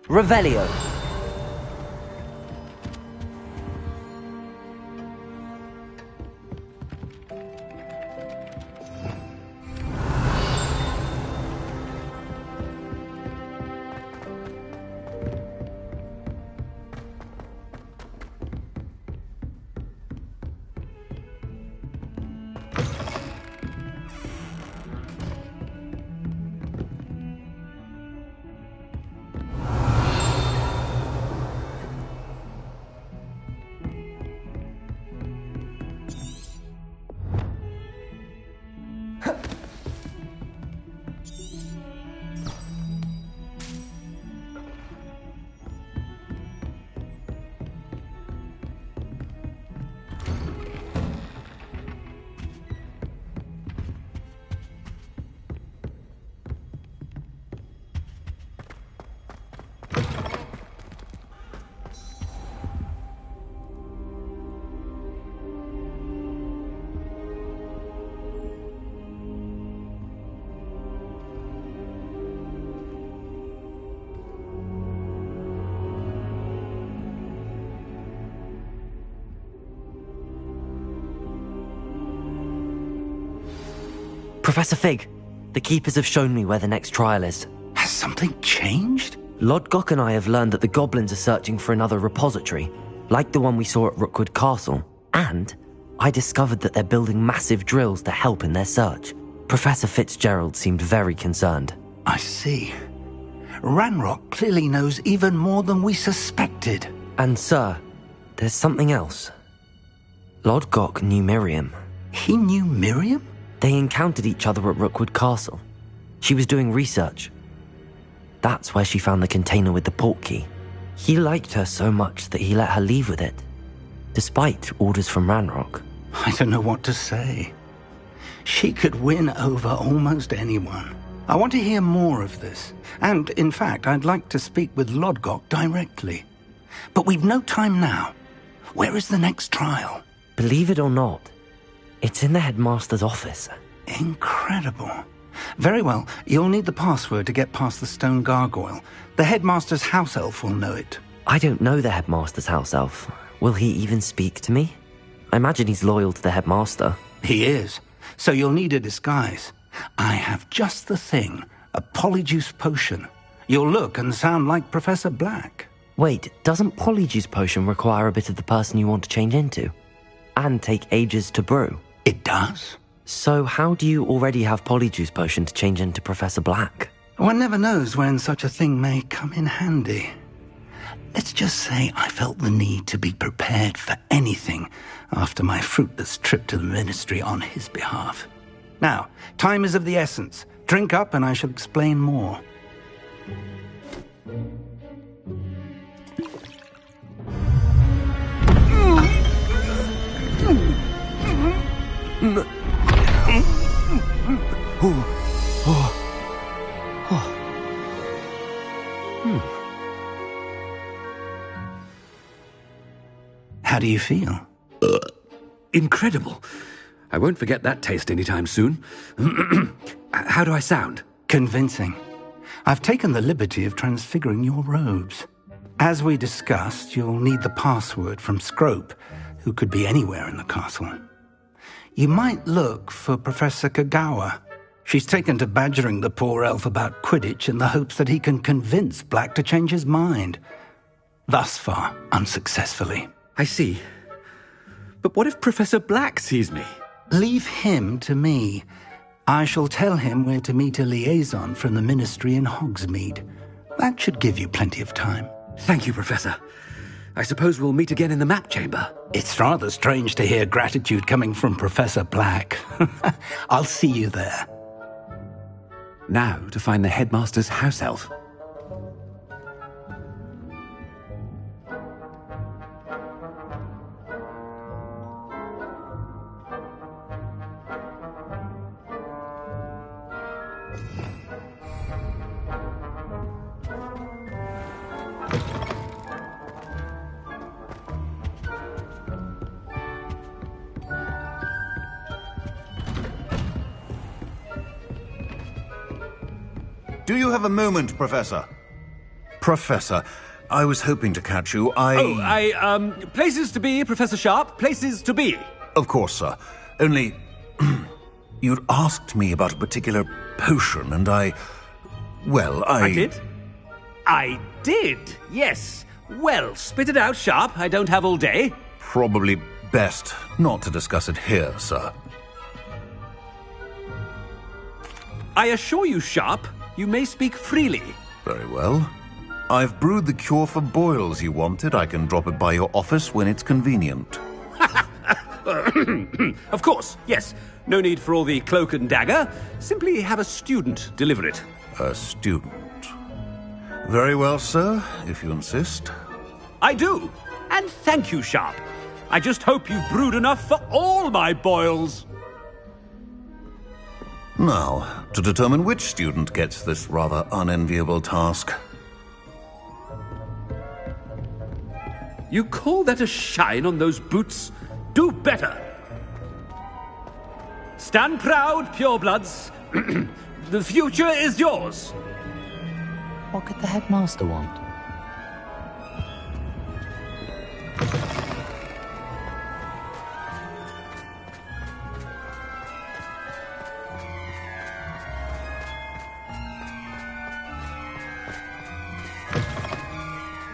Revelio. Professor Fig, the Keepers have shown me where the next trial is. Has something changed? Lodgok and I have learned that the goblins are searching for another repository, like the one we saw at Rookwood Castle. And I discovered that they're building massive drills to help in their search. Professor Fitzgerald seemed very concerned. I see. Ranrock clearly knows even more than we suspected. And sir, there's something else. Lodgok knew Miriam. He knew Miriam? They encountered each other at Rookwood Castle. She was doing research. That's where she found the container with the portkey. He liked her so much that he let her leave with it, despite orders from Ranrock. I don't know what to say. She could win over almost anyone. I want to hear more of this. And, in fact, I'd like to speak with Lodgok directly. But we've no time now. Where is the next trial? Believe it or not, it's in the headmaster's office. Incredible. Very well, you'll need the password to get past the stone gargoyle. The headmaster's house elf will know it. I don't know the headmaster's house elf. Will he even speak to me? I imagine he's loyal to the headmaster. He is. So you'll need a disguise. I have just the thing, a polyjuice potion. You'll look and sound like Professor Black. Wait, doesn't Polyjuice Potion require a bit of the person you want to change into? And take ages to brew? It does. So how do you already have Polyjuice Potion to change into Professor Black? One never knows when such a thing may come in handy. Let's just say I felt the need to be prepared for anything after my fruitless trip to the Ministry on his behalf. Now, time is of the essence. Drink up and I shall explain more. How do you feel? Incredible. I won't forget that taste anytime soon. How do I sound? Convincing. I've taken the liberty of transfiguring your robes. As we discussed, you'll need the password from Scrope, who could be anywhere in the castle. You might look for Professor Kagawa. She's taken to badgering the poor elf about Quidditch in the hopes that he can convince Black to change his mind. Thus far, unsuccessfully. I see. But what if Professor Black sees me? Leave him to me. I shall tell him where to meet a liaison from the Ministry in Hogsmeade. That should give you plenty of time. Thank you, Professor. I suppose we'll meet again in the map chamber. It's rather strange to hear gratitude coming from Professor Black. I'll see you there. Now to find the headmaster's house elf. Do you have a moment, Professor? Professor, I was hoping to catch you. Places to be, Professor Sharp. Places to be. Of course, sir. Only... you'd asked me about a particular potion, and I did? I did, yes. Well, spit it out, Sharp. I don't have all day. Probably best not to discuss it here, sir. I assure you, Sharp, you may speak freely. Very well. I've brewed the cure for boils you wanted. I can drop it by your office when it's convenient. Of course, yes. No need for all the cloak and dagger. Simply have a student deliver it. A student. Very well, sir, if you insist. I do. And thank you, Sharp. I just hope you've brewed enough for all my boils. Now, to determine which student gets this rather unenviable task. You call that a shine on those boots? Do better. Stand proud, purebloods. The future is yours. What could the headmaster want?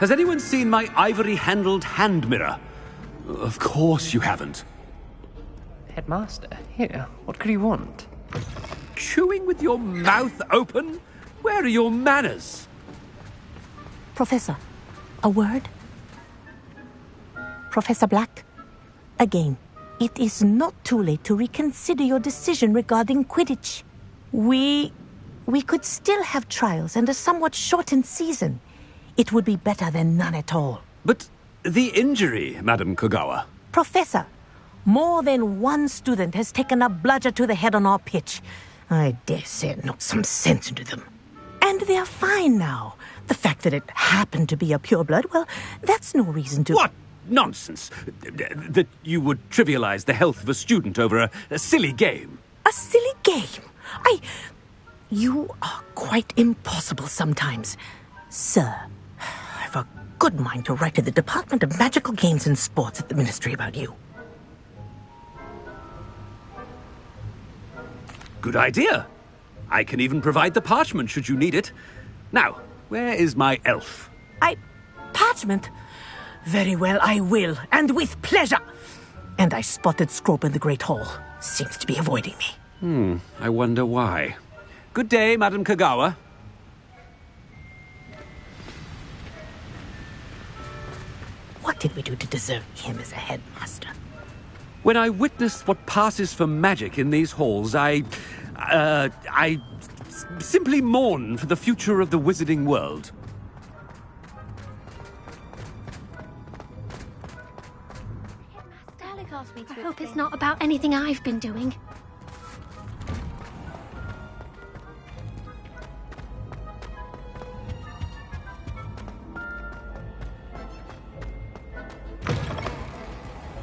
Has anyone seen my ivory-handled hand mirror? Of course you haven't. Headmaster, here, what could you want? Chewing with your mouth open? Where are your manners? Professor, a word? Professor Black, again, it is not too late to reconsider your decision regarding Quidditch. We could still have trials and a somewhat shortened season. It would be better than none at all. But the injury, Madam Kogawa. Professor, more than one student has taken a bludger to the head on our pitch. I dare say it knocked some sense into them. And they're fine now. The fact that it happened to be a pureblood, well, that's no reason to... What nonsense! That you would trivialize the health of a student over a silly game. A silly game? You are quite impossible sometimes. Sir, I've a good mind to write to the Department of Magical Games and Sports at the Ministry about you. Good idea. I can even provide the parchment should you need it. Now, where is my elf? Parchment? Very well, I will, and with pleasure. And I spotted Scrope in the Great Hall. Seems to be avoiding me. I wonder why. Good day, Madam Kogawa. What did we do to deserve him as a headmaster? When I witness what passes for magic in these halls, I simply mourn for the future of the wizarding world. I hope it's not about anything I've been doing.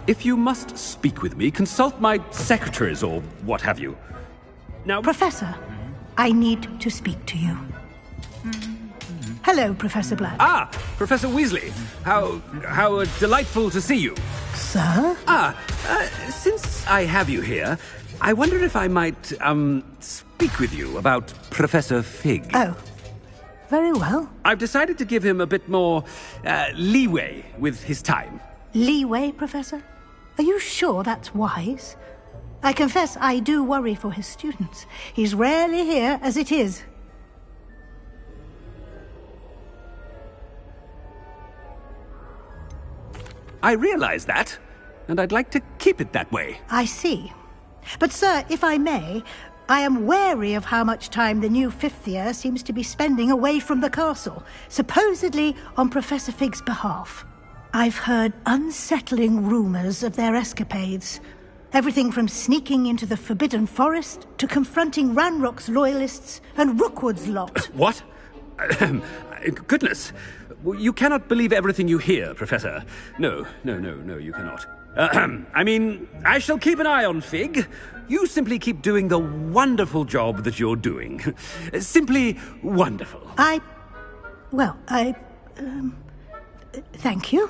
If you must speak with me, consult my secretaries or what have you. Now, Professor, I need to speak to you. Hello, Professor Black. Ah, Professor Weasley. How delightful to see you. Sir? Since I have you here, I wonder if I might, speak with you about Professor Fig. Oh, very well. I've decided to give him a bit more, leeway with his time. Leeway, Professor? Are you sure that's wise? I confess I do worry for his students. He's rarely here as it is. I realize that, and I'd like to keep it that way. I see. But, sir, if I may, I am wary of how much time the new fifth year seems to be spending away from the castle, supposedly on Professor Fig's behalf. I've heard unsettling rumors of their escapades. Everything from sneaking into the Forbidden Forest to confronting Ranrock's loyalists and Rookwood's lot. What? Goodness. You cannot believe everything you hear, Professor. No, you cannot. I mean, I shall keep an eye on Fig. You simply keep doing the wonderful job that you're doing. Simply wonderful. Well, thank you.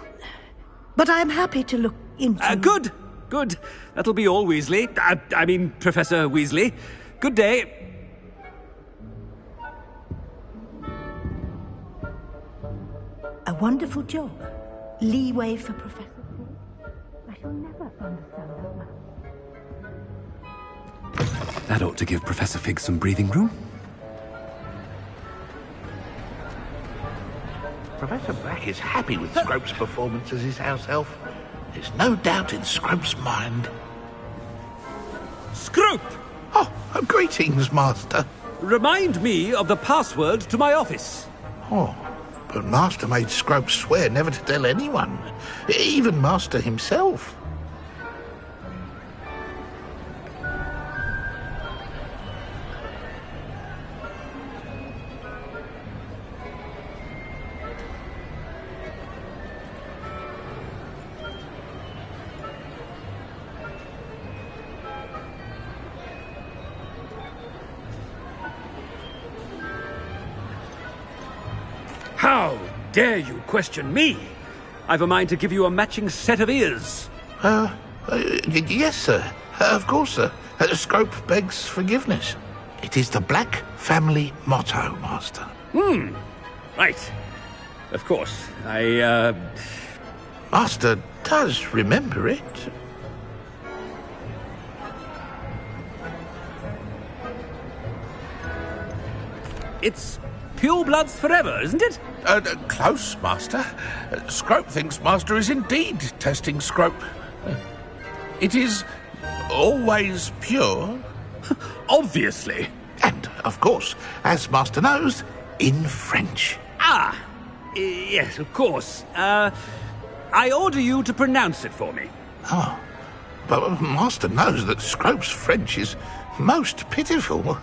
But I'm happy to look into... Good. Good. That'll be all, Weasley. I mean, Professor Weasley. Good day. A wonderful job. Leeway for Professor. I shall never understand that. That ought to give Professor Fig some breathing room. Professor Black is happy with Scrope's performance as his house elf. There's no doubt in Scrope's mind. Scrope! Oh, greetings, Master. Remind me of the password to my office. Oh, but Master made Scrope swear never to tell anyone, even Master himself. How dare you question me? I've a mind to give you a matching set of ears. Yes, sir. Of course, sir. Scrope begs forgiveness. It is the Black family motto, Master. Right. Of course. Master does remember it. It's pure bloods forever, isn't it? Close, Master. Scrope thinks Master is indeed testing Scrope. It is always pure. Obviously. And, of course, as Master knows, in French. Yes, of course. I order you to pronounce it for me. Oh, but Master knows that Scrope's French is most pitiful.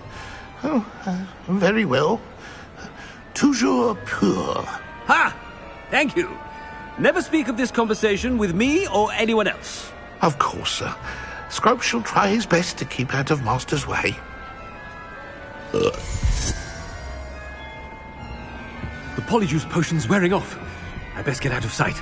Oh, very well. Toujours pur. Ha! Thank you. Never speak of this conversation with me or anyone else. Of course, sir. Scrope shall try his best to keep out of Master's way. The Polyjuice potion's wearing off. I best get out of sight.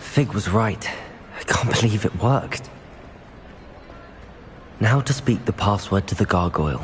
Fig was right. I can't believe it worked. Now to speak the password to the gargoyle.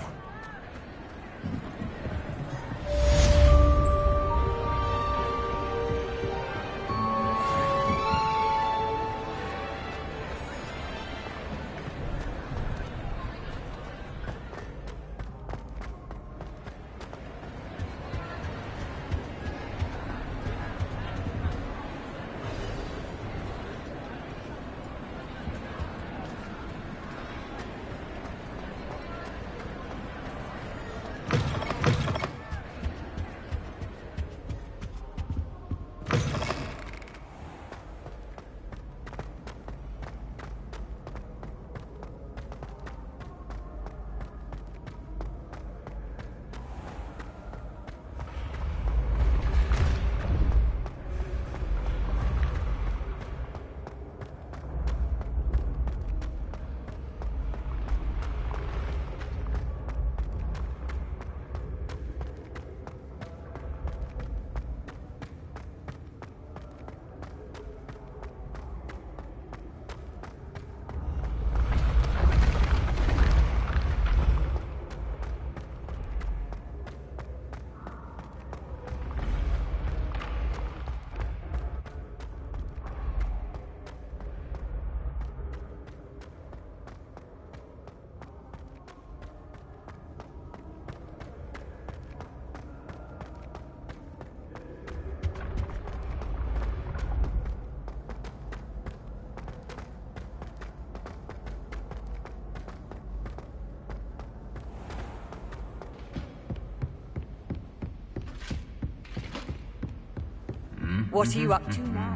What are you up to now?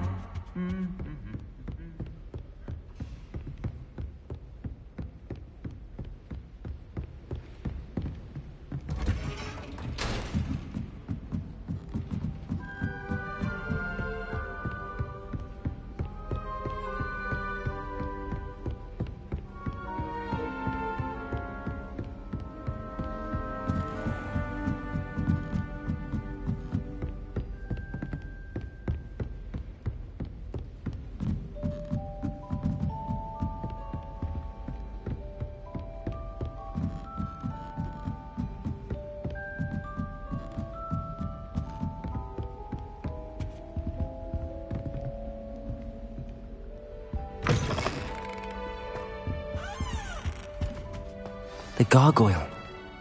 The gargoyle.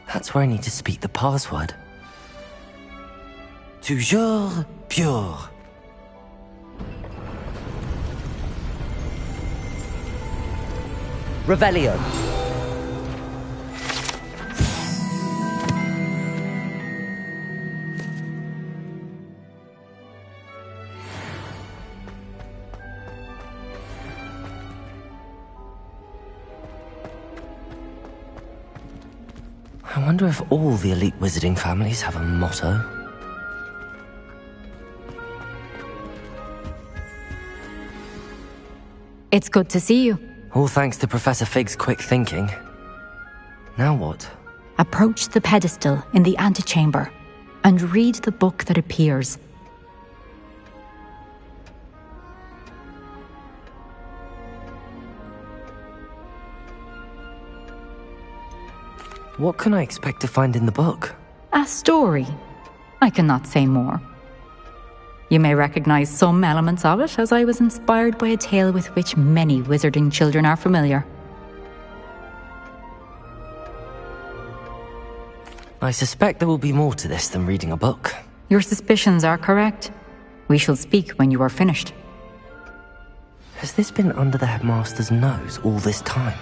That's where I need to speak the password. Toujours pure. Revelio. I wonder if all the elite wizarding families have a motto. It's good to see you. All thanks to Professor Fig's quick thinking. Now what? Approach the pedestal in the antechamber and read the book that appears. What can I expect to find in the book? A story. I cannot say more. You may recognize some elements of it, as I was inspired by a tale with which many wizarding children are familiar. I suspect there will be more to this than reading a book. Your suspicions are correct. We shall speak when you are finished. Has this been under the headmaster's nose all this time?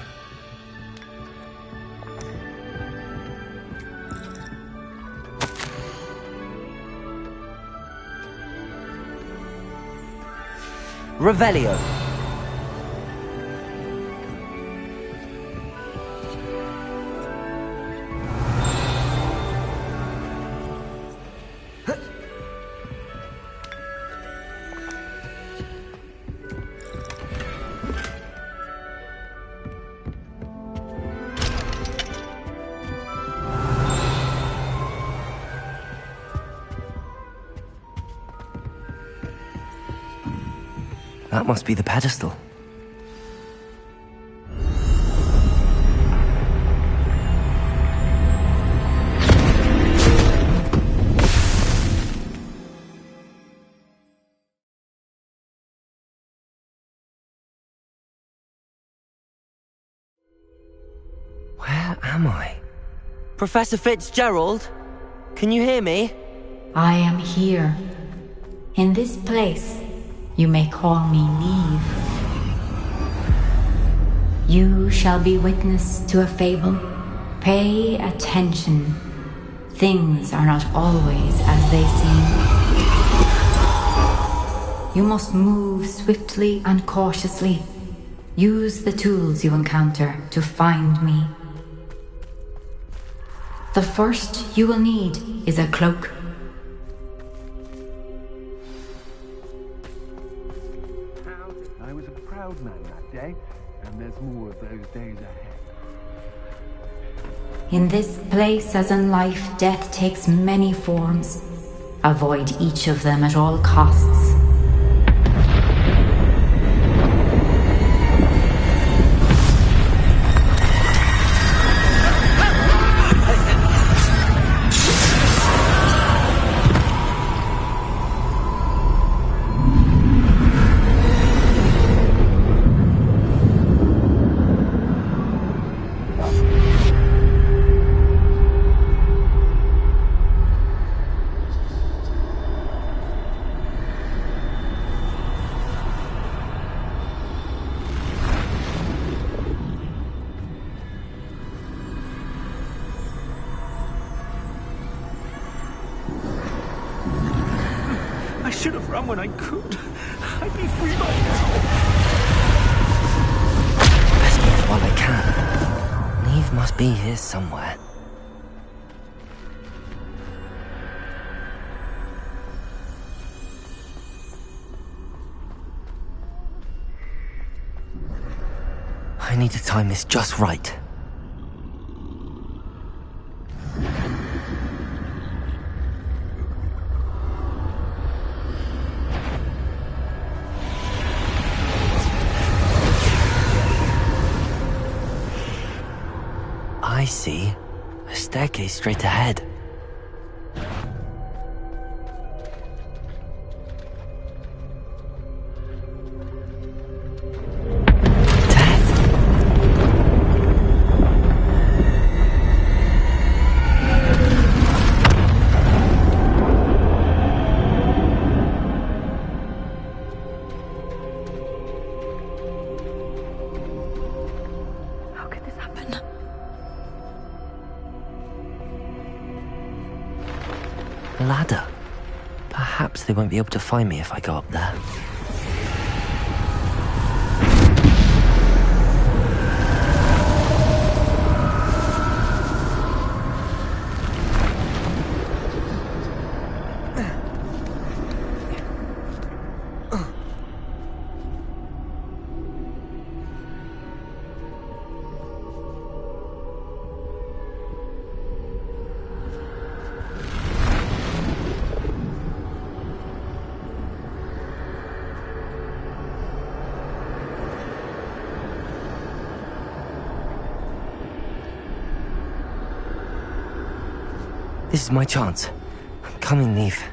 Revelio. That must be the pedestal. Where am I? Professor Fitzgerald? Can you hear me? I am here. In this place. You may call me Neve. You shall be witness to a fable. Pay attention. Things are not always as they seem. You must move swiftly and cautiously. Use the tools you encounter to find me. The first you will need is a cloak. Man that day, and there's more of those days ahead. In this place, as in life, death takes many forms. Avoid each of them at all costs. I should have run when I could. I'd be free by now. Best move while I can. Neve must be here somewhere. I need to time this just right. I see. A staircase straight ahead. Ladder. Perhaps they won't be able to find me if I go up there. This is my chance. I'm coming, Neve.